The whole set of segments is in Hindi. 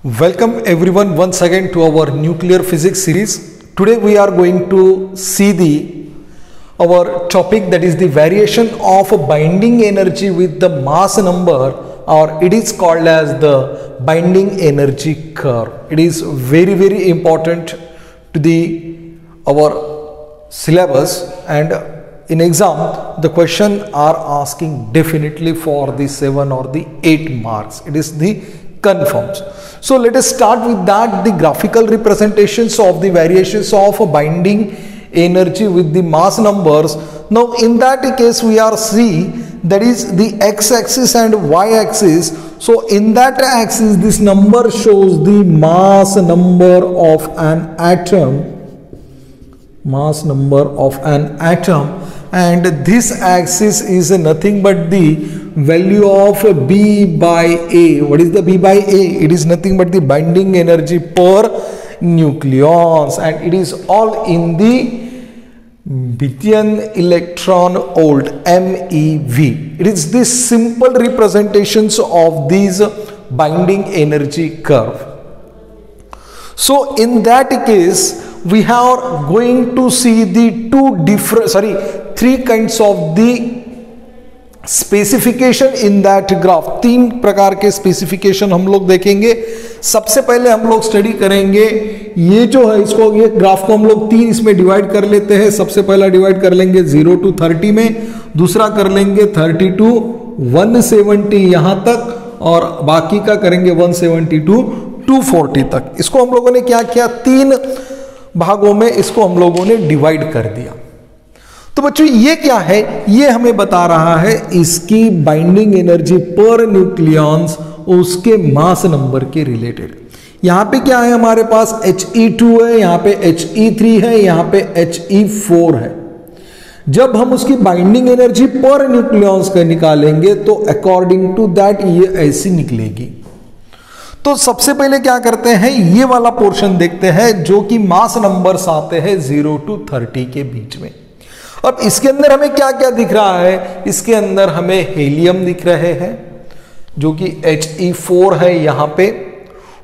Welcome everyone once again to our nuclear physics series. Today we are going to see our topic, that is the variation of binding energy with the mass number, or it is called as the binding energy curve. It is very important to the our syllabus, and in exam the question are asking definitely for the 7 or the 8 marks. It is the confirms. So let us start with that, the graphical representations of the variations of binding energy with the mass numbers. Now in that case we are see that is the x-axis and y-axis. So in that axis this number shows the mass number of an atom, and this axis is nothing but the value of B by A. What is the B by A? It is nothing but the binding energy per nucleons, and it is all in the Bethian electron volt, MeV. It is the simple representations of these binding energy curve. So in that case we are going to see the three kinds of the specification in that graph. 3 प्रकार के स्पेसिफिकेशन हम लोग देखेंगे. सबसे पहले हम लोग स्टडी करेंगे ये जो है, इसको ये ग्राफ को हम लोग 3 इसमें डिवाइड कर लेते हैं. सबसे पहला डिवाइड कर लेंगे 0 to 30 में, दूसरा कर लेंगे 30 to 170 यहां तक, और बाकी का करेंगे 170 to 240 तक. इसको हम लोगों ने क्या किया, 3 भागों में इसको हम लोगों ने डिवाइड कर दिया. तो बच्चों ये क्या है, ये हमें बता रहा है इसकी बाइंडिंग एनर्जी पर न्यूक्लियॉन्स उसके मास नंबर के रिलेटेड. यहां पे क्या है, हमारे पास He2 है, यहां पे He3 है, यहां पे He4 है. जब हम उसकी बाइंडिंग एनर्जी पर न्यूक्लियॉन्स का निकालेंगे तो अकॉर्डिंग टू दैट ये ऐसी निकलेगी. तो सबसे पहले क्या करते हैं, ये वाला पोर्शन देखते हैं जो कि मास नंबर्स आते हैं 0 to 30 के बीच में. अब इसके अंदर हमें क्या क्या दिख रहा है, इसके अंदर हमें हीलियम दिख रहे हैं जो कि He4 है यहां पे.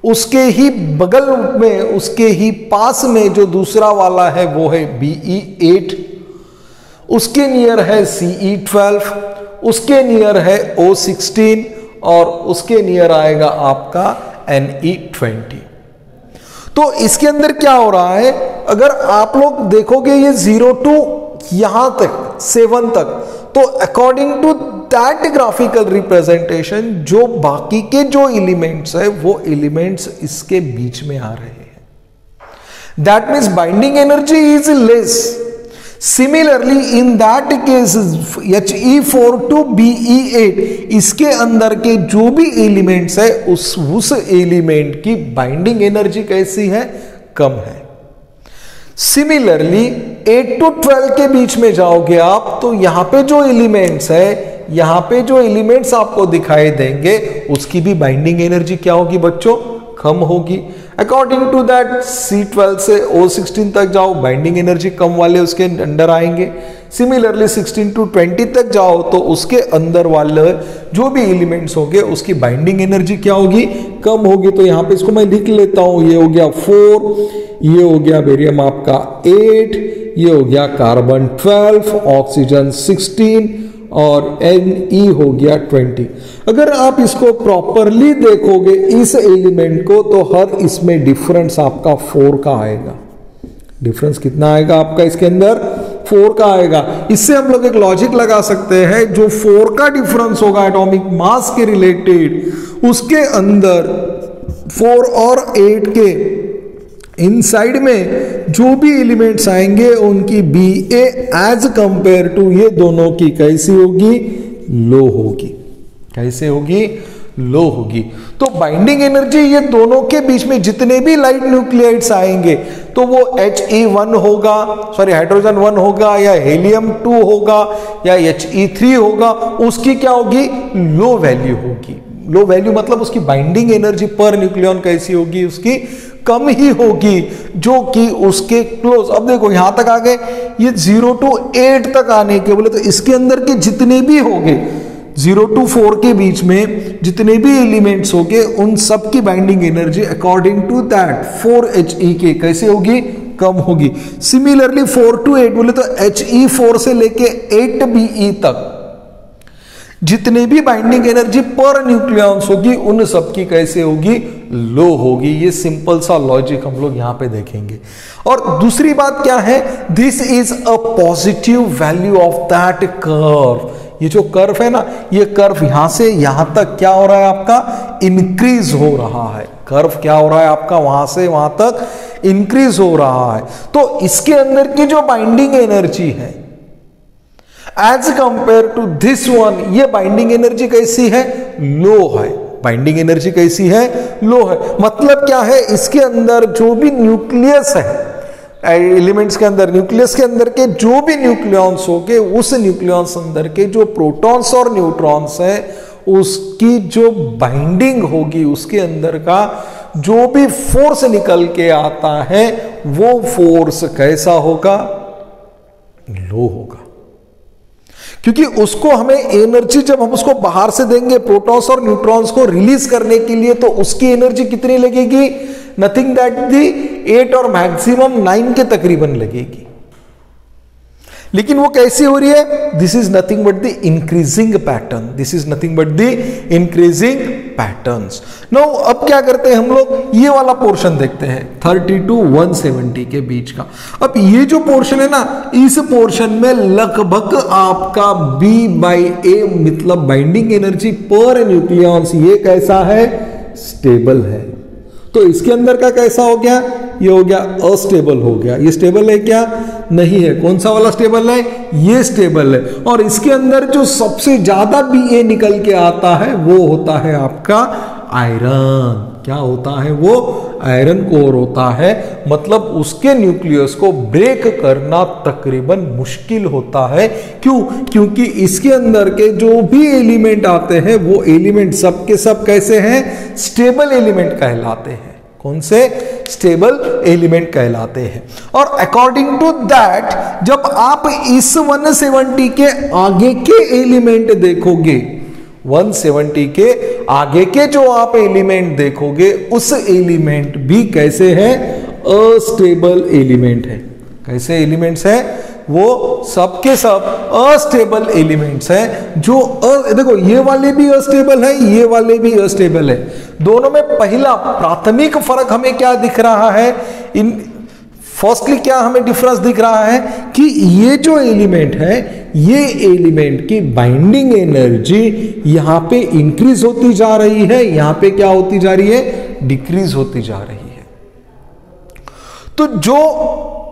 उसके ही बगल में, उसके ही पास में जो दूसरा वाला है वो है Be8, उसके नियर है Ce12, उसके नियर है O16, और उसके नियर आएगा आपका Ne20. तो इसके अंदर क्या हो रहा है, अगर आप लोग देखोगे ये 0 to यहां तक 7 तक, तो according to that graphical representation जो बाकी के जो एलिमेंट्स है वो एलिमेंट्स इसके बीच में आ रहे हैं. That means binding energy is less. Similarly in that case He4 to Be8, इसके अंदर के जो भी एलिमेंट्स है उस एलिमेंट की बाइंडिंग एनर्जी कैसी है, कम है. सिमिलरली 8 to 12 के बीच में जाओगे आप, तो यहां पे जो एलिमेंट्स है, यहां पे जो एलिमेंट्स आपको दिखाई देंगे उसकी भी बाइंडिंग एनर्जी क्या होगी बच्चों, कम होगी. अकॉर्डिंग टू दैट C12 से O16 तक जाओ, बाइंडिंग एनर्जी कम वाले उसके अंदर आएंगे. सिमिलरली 16 to 20 तक जाओ तो उसके अंदर वाले जो भी एलिमेंट्स होंगे उसकी बाइंडिंग एनर्जी क्या होगी, कम होगी. तो यहां पे इसको मैं लिख लेता हूं, ये हो गया 4, ये हो गया बेरियम आपका 8, ये हो गया कार्बन 12, ऑक्सीजन 16, और Ne हो गया 20. अगर आप इसको प्रॉपरली देखोगे इस एलिमेंट को, तो हर इसमें डिफरेंस आपका 4 का आएगा. डिफरेंस कितना आएगा आपका इसके अंदर, 4 का आएगा. इससे हम लोग एक लॉजिक लगा सकते हैं, जो 4 का डिफरेंस होगा एटॉमिक मास के रिलेटेड, उसके अंदर 4 और 8 के इनसाइड में जो भी एलिमेंट्स आएंगे उनकी Ba एज कंपेयर टू ये दोनों की कैसी होगी, लो होगी. कैसे होगी, लो होगी. तो बाइंडिंग एनर्जी ये दोनों के बीच में जितने भी लाइट न्यूक्लियाइड्स आएंगे, तो वो He1 होगा, हाइड्रोजन 1 होगा, या हीलियम 2 होगा, या He3 होगा, उसकी क्या होगी, लो वैल्यू होगी. लो वैल्यू मतलब उसकी बाइंडिंग एनर्जी पर न्यूक्लियॉन कैसी होगी, उसकी कम ही होगी, जो कि उसके क्लोज. अब देखो यहां तक आ गए, ये 0 to 8 तक आने के बोले तो इसके अंदर के जितने भी होंगे 0 to 4 के बीच में जितने भी एलिमेंट्स होंगे उन सब की binding energy according to that 4He कैसे होगी, कम होगी। सिमिलरली 4 to 8 बोले तो He4 से लेके 8Be तक जितने भी बाइंडिंग एनर्जी पर न्यूक्लियॉन्स होगी उन सब की कैसे होगी, लो होगी। ये सिंपल सा लॉजिक हम लोग यहां पे देखेंगे। और दूसरी बात क्या है, this is a positive value of that curve. ये जो कर्व है ना, ये कर्व यहां से यहां तक क्या हो रहा है आपका, इंक्रीज हो रहा है। कर्व क्या हो रहा है आपका, वहां से वहां तक इंक्रीज हो रहा है। तो इसके अंदर की जो बाइंडिंग एनर्जी है as compared to this one, ये बाइंडिंग एनर्जी कैसी है, लो है। बाइंडिंग एनर्जी कैसी है, लो है। मतलब क्या है, इसके अंदर जो भी न्यूक्लियस है एलिमेंट्स के अंदर, न्यूक्लियस के अंदर के जो भी न्यूक्लियॉन्स होंगे उस न्यूक्लियॉन्स अंदर के जो प्रोटॉन्स और न्यूट्रॉन्स है उसकी जो बाइंडिंग होगी, उसके अंदर का जो भी फोर्स निकल के आता है वो फोर्स कैसा होगा, लो होगा। क्योंकि उसको हमें एनर्जी जब हम उसको बाहर से देंगे प्रोटॉन्स और न्यूट्रॉन्स को रिलीज करने के लिए, तो उसकी एनर्जी कितनी लगेगी, नथिंग दैट दी 8 और मैक्सिमम 9 के तकरीबन लगेगी। लेकिन वो कैसी हो रही है, this is nothing but the increasing pattern, this is nothing but the increasing patterns. Now अब क्या करते हैं हम लोग, ये वाला पोर्शन देखते हैं 30 to 170 के बीच का। अब ये जो पोर्शन है ना, इस पोर्शन में लगभग आपका B/A मतलब बाइंडिंग एनर्जी पर न्यूक्लियॉन्स ये कैसा है, स्टेबल है। तो इसके अंदर का कैसा हो गया, ये हो गया अस्टेबल हो गया। ये स्टेबल है क्या, नहीं है। कौन सा वाला स्टेबल है, ये स्टेबल है। और इसके अंदर जो सबसे ज्यादा Ba निकल के आता है वो होता है आपका आयरन। क्या होता है वो, आयरन कोर होता है। मतलब उसके न्यूक्लियस को ब्रेक करना तकरीबन मुश्किल होता है। क्यों, क्योंकि इसके अंदर के जो भी एलिमेंट आते हैं वो एलिमेंट सब के सब कैसे हैं, स्टेबल एलिमेंट कहलाते हैं। कौन से, स्टेबल एलिमेंट कहलाते हैं। और अकॉर्डिंग टू दैट जब आप इस 170 के आगे के एलिमेंट देखोगे, 170 के आगे के जो आप एलिमेंट देखोगे उस एलिमेंट भी कैसे है, अस्टेबल एलिमेंट है। कैसे एलिमेंट्स है, वो सबके सब अस्टेबल एलिमेंट्स हैं। जो देखो ये वाले भी अस्टेबल है, ये वाले भी अस्टेबल है। दोनों में पहला प्राथमिक फर्क हमें क्या दिख रहा है, इन फर्स्टली क्या हमें डिफरेंस दिख रहा है कि ये जो एलिमेंट है, ये एलिमेंट की बाइंडिंग एनर्जी यहां पे इंक्रीज होती जा रही है, यहां पे क्या होती जा रही है, डिक्रीज होती जा रही है। तो जो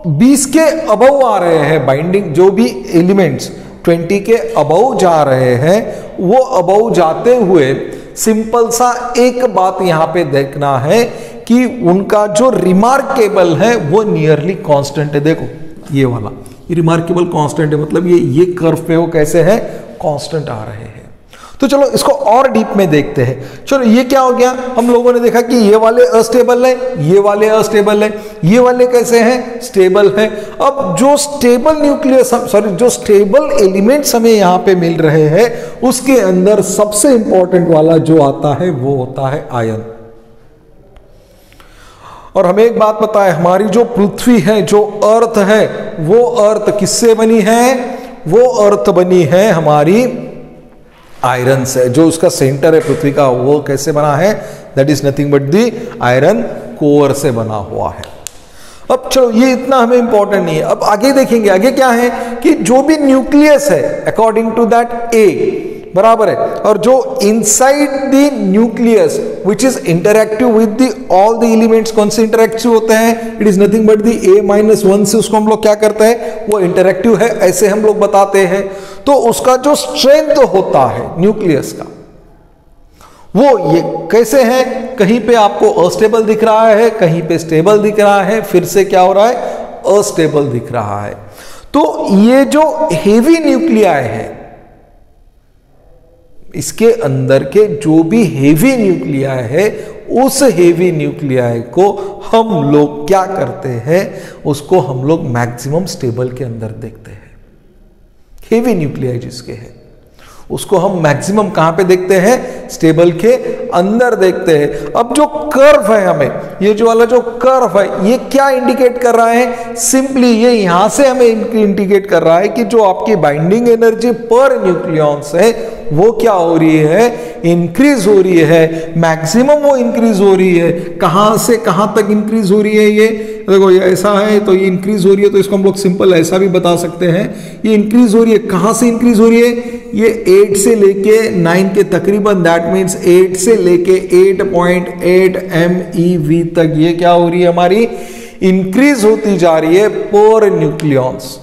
20 के अबव आ रहे हैं बाइंडिंग, जो भी एलिमेंट्स 20 के अबव जा रहे हैं, वो अबव जाते हुए सिंपल सा एक बात यहां पे देखना है कि उनका जो रिमार्केबल है वो नियरली कांस्टेंट है। देखो ये वाला, ये रिमार्केबल कांस्टेंट है, मतलब ये कर्व पे वो कैसे है, कांस्टेंट आ रहे हैं। तो चलो इसको और डीप में देखते हैं। चलो ये क्या हो गया, हम लोगों ने देखा कि ये वाले अस्टेबल है, ये वाले अस्टेबल है, ये वाले कैसे हैं, स्टेबल है। अब जो स्टेबल न्यूक्लियस, सॉरी जो स्टेबल एलिमेंट्स हमें यहां पे मिल रहे हैं, उसके अंदर सबसे इंपॉर्टेंट वाला जो आता है वो होता है आयन। और हमें एक बात पता है, हमारी जो पृथ्वी है, जो अर्थ है, वो अर्थ किससे बनी है, वो अर्थ बनी है हमारी आयरन से। जो उसका सेंटर है पृथ्वी का, वो कैसे बना है, that is nothing but the iron core से बना हुआ है। अब चलो ये इतना हमें इंपॉर्टेंट नहीं है। अब आगे देखेंगे, आगे क्या है कि जो भी न्यूक्लियस है अकॉर्डिंग टू दैट ए बराबर है, और जो inside the nucleus which is interactive with the all the elements, कौन से इंटरएक्टिव होते हैं, it is nothing but the A-1 से उसको हम लोग क्या करते हैं, वो इंटरएक्टिव है ऐसे हम लोग बताते हैं। तो उसका जो स्ट्रेंथ होता है न्यूक्लियस का, वो ये कैसे है, कहीं पे आपको अस्टेबल दिख रहा है, कहीं पे स्टेबल दिख रहा है, फिर से क्या हो रहा है, अस्टेबल दिख रहा है। तो ये जो हेवी न्यूक्लियाई है, इसके अंदर के जो भी हेवी न्यूक्लियाई है, उस हेवी न्यूक्लियाई को हम लोग क्या करते हैं, उसको हम लोग मैक्सिमम स्टेबल के अंदर देखते हैं। हेवी न्यूक्लियाई जिसके हैं उसको हम मैक्सिमम कहां पे देखते हैं, स्टेबल के अंदर देखते हैं। अब जो कर्व है हमें, ये जो वाला जो कर्व है, ये क्या इंडिकेट कर रहा है, सिंपली ये यहां से हमें इंडिकेट कर रहा है कि जो आपकी बाइंडिंग एनर्जी पर न्यूक्लियॉन्स है वो क्या हो रही है, इंक्रीज हो रही है, मैक्सिमम वो इंक्रीज हो रही है। कहां से कहां तक इंक्रीज हो रही है, ये देखो ये ऐसा है तो ये इंक्रीज हो रही है, तो इसको हम लोग सिंपल ऐसा भी बता सकते हैं, ये इंक्रीज हो रही है। कहां से इंक्रीज हो रही है, ये 8 से लेके 9 के तकरीबन, दैट मींस 8 से लेके 8.8 MeV तक ये क्या हो रही है, हमारी इंक्रीज होती जा रही है पर न्यूक्लियॉन्स।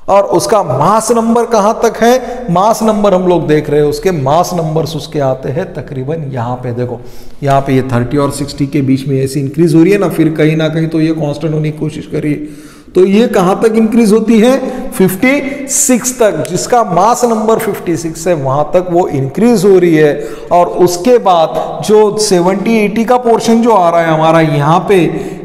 और उसका मास नंबर कहां तक है, मास नंबर हम लोग देख रहे हैं, उसके मास नंबर्स उसके आते हैं तकरीबन यहां पे, देखो यहां पे ये 30 और 60 के बीच में ऐसी इंक्रीज हो रही है ना, फिर कहीं ना कहीं तो ये कांस्टेंट होने की कोशिश करिए, तो ये कहां तक इंक्रीज होती है, 56 तक, जिसका मास नंबर 56 है वहां तक वो इंक्रीज हो रही है। और उसके बाद जो 70-80 का पोर्शन जो आ रहा है हमारा यहाँ पे,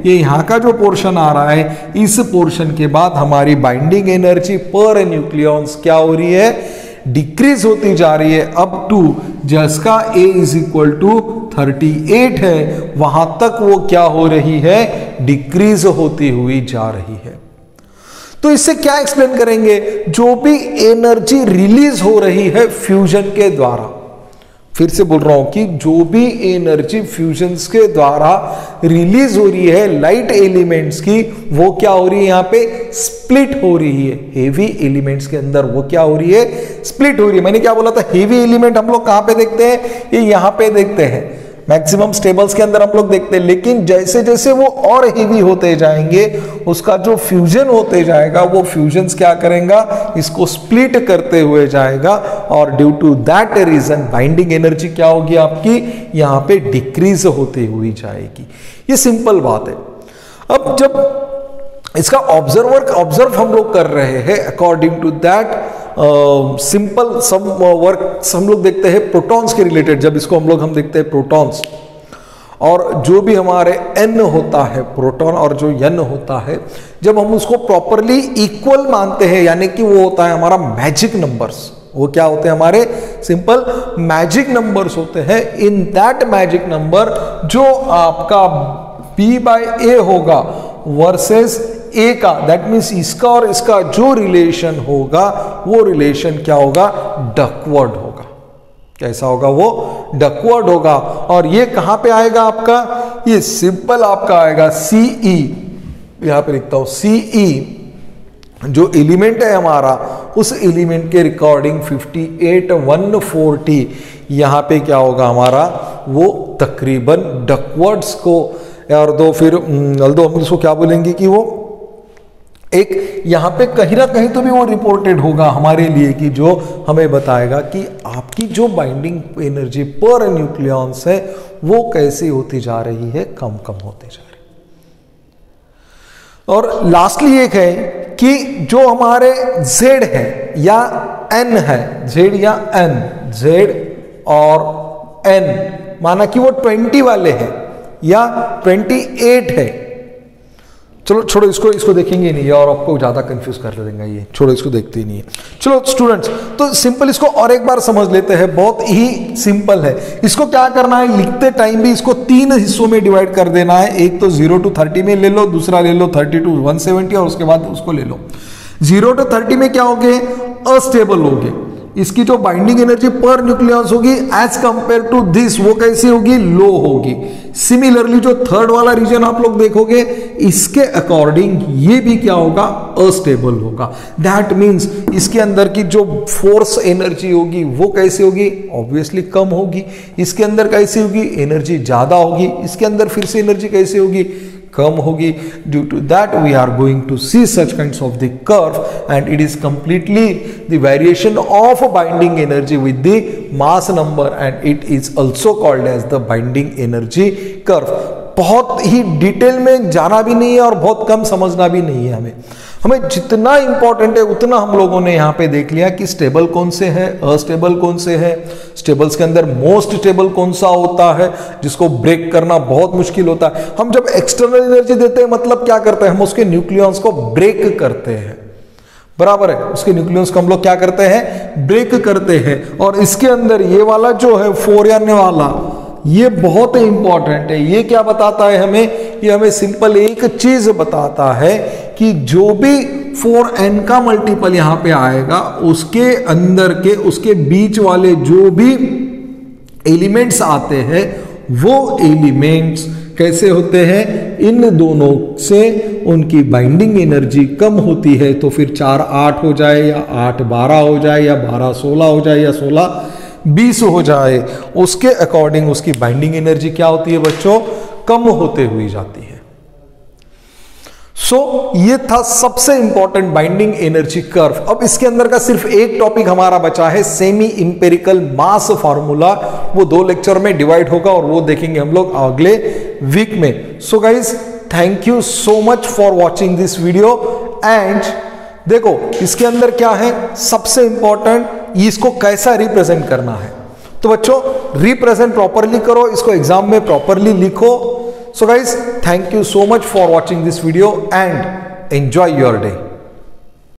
ये यहाँ का जो पोर्शन आ रहा है, इस पोर्शन के बाद हमारी बाइंडिंग एनर्जी पर न्यूक्लियॉन्स क्या हो रही है, डिक्रीज होती जा रही है, अप टू जिसका A इज इक्वल टू 38 है, वहां तक वो क्या हो रही है, डिक्रीज होती हुई जा रही है। तो इससे क्या एक्सप्लेन करेंगे, जो भी एनर्जी रिलीज हो रही है फ्यूजन के द्वारा, फिर से बोल रहा हूं कि जो भी एनर्जी फ्यूजन्स के द्वारा रिलीज हो रही है लाइट एलिमेंट्स की, वो क्या हो रही है, यहां पे स्प्लिट हो रही है। हेवी एलिमेंट्स के अंदर वो क्या हो रही है, स्प्लिट हो रही है। मैंने क्या बोला था, हेवी एलिमेंट हम लोग कहां पे देखते हैं, ये यहां पे देखते हैं, मैक्सिमम स्टेबल्स के अंदर हम लोग देखते हैं। लेकिन जैसे जैसे वो और हेवी होते जाएंगे, उसका जो फ्यूजन होते जाएगा, वो फ्यूजन्स क्या करेगा, इसको स्प्लिट करते हुए जाएगा, और due to that reason binding energy क्या होगी आपकी, यहां पे डिक्रीज होती हुई जाएगी। ये सिंपल बात है। अब जब इसका ऑब्जर्व हम लोग कर रहे हैं, according to that simple sum work हम लोग देखते हैं प्रोटॉन्स के रिलेटेड। जब इसको हम देखते हैं प्रोटॉन्स, और जो भी हमारे n होता है प्रोटॉन और जो n होता है, जब हम उसको प्रॉपरली इक्वल मानते हैं, यानी कि वो होता है हमारा मैजिक नंबर्स। वो क्या होते हैं, हमारे सिंपल मैजिक नंबर्स होते हैं। इन दैट मैजिक नंबर जो आपका P/A होगा वर्सेस A का, दैट मीन्स इसका और इसका जो रिलेशन होगा, वो रिलेशन क्या होगा, डकवर्ड होगा। कैसा होगा, वो डकवर्ड होगा। और ये कहां पे आएगा आपका, ये सिंपल आपका आएगा CE, यहां पे लिखता हूं CE, जो एलिमेंट है हमारा, उस एलिमेंट के रिकॉर्डिंग 58,140, यहां पे क्या होगा हमारा, वो तकरीबन डकवर्ड्स को, और दो फिर दो हम इसको क्या बोलेंगे कि वो एक यहां पे कहीं ना कहीं तो भी वो रिपोर्टेड होगा हमारे लिए, कि जो हमें बताएगा कि आपकी जो बाइंडिंग एनर्जी पर न्यूक्लियॉन्स है वो कैसी होती जा रही है, कम कम होती जा रही है। और लास्टली एक है कि जो हमारे Z है या N है, Z या N, Z और N, माना कि वो 20 वाले हैं या 28 है, चलो छोड़ो इसको देखेंगे नहीं, और आपको ज्यादा कंफ्यूज कर देंगे ये, छोड़ो इसको देखते ही नहीं है। चलो स्टूडेंट्स, तो सिंपल इसको और एक बार समझ लेते हैं, बहुत ही सिंपल है। इसको क्या करना है, लिखते टाइम भी इसको 3 हिस्सों में डिवाइड कर देना है। एक तो 0 to 30 में ले लो, दूसरा ले लो 30 to 170, और उसके बाद उसको ले लो। 0 to 30 में क्या होगे, अस्टेबल होगे। इसकी जो बाइंडिंग एनर्जी पर न्यूक्लियॉन्स होगी एज कंपेयर टू दिस, वो कैसी होगी, लो होगी। सिमिलरली जो थर्ड वाला रीजन आप लोग देखोगे, इसके अकॉर्डिंग ये भी क्या होगा, अस्टेबल होगा। दैट मींस इसके अंदर की जो फोर्स एनर्जी होगी वो कैसी होगी, ऑब्वियसली कम होगी। इसके अंदर कैसी होगी, एनर्जी ज्यादा होगी। इसके अंदर फिर से एनर्जी कैसी होगी, कम होगी। Due to that we are going to see such kinds of the curve, and it is completely the variation of binding energy with the mass number, and it is also called as the binding energy curve. बहुत ही डिटेल में जाना भी नहीं है और बहुत कम समझना भी नहीं है। हमें जितना इंपॉर्टेंट है उतना हम लोगों ने यहाँ पे देख लिया कि स्टेबल कौन से हैं, अस्टेबल कौन से हैं, स्टेबल्स के अंदर मोस्ट स्टेबल कौन सा होता है जिसको ब्रेक करना बहुत मुश्किल होता है। हम जब एक्सटर्नल एनर्जी देते हैं मतलब क्या करते हैं, हम उसके न्यूक्लियॉन्स को ब्रेक करते हैं। बराबर है। उसके न्यूक्लियस को हम लोग क्या करते हैं, ब्रेक करते हैं। और इसके अंदर ये वाला जो है 4n वाला, ये बहुत इंपॉर्टेंट है। ये क्या बताता है हमें, ये हमें सिंपल एक चीज बताता है कि जो भी 4n का मल्टीपल यहां पे आएगा, उसके अंदर के उसके बीच वाले जो भी एलिमेंट्स आते हैं, वो एलिमेंट्स कैसे होते हैं, इन दोनों से उनकी बाइंडिंग एनर्जी कम होती है। तो फिर 4 8 हो जाए, या 8 12 हो जाए, या 12 16 हो जाए, या 16 20 हो जाए, उसके अकॉर्डिंग उसकी बाइंडिंग एनर्जी क्या होती है बच्चों, कम होते हुई जाती है। ये था सबसे इंपॉर्टेंट बाइंडिंग एनर्जी कर्व। अब इसके अंदर का सिर्फ एक टॉपिक हमारा बचा है, सेमी इंपेरिकल मास फार्मूला। वो 2 लेक्चर में डिवाइड होगा और वो देखेंगे हम लोग अगले वीक में। So guys, thank you so much for watching this video. And देखो इसके अंदर क्या है, सबसे इंपॉर्टेंट, इसको कैसा रिप्रेजेंट करना है। तो बच्चों रिप्रेजेंट प्रॉपरली करो, इसको एग्जाम में प्रॉपरली लिखो। So guys, thank you so much for watching this video and enjoy your day.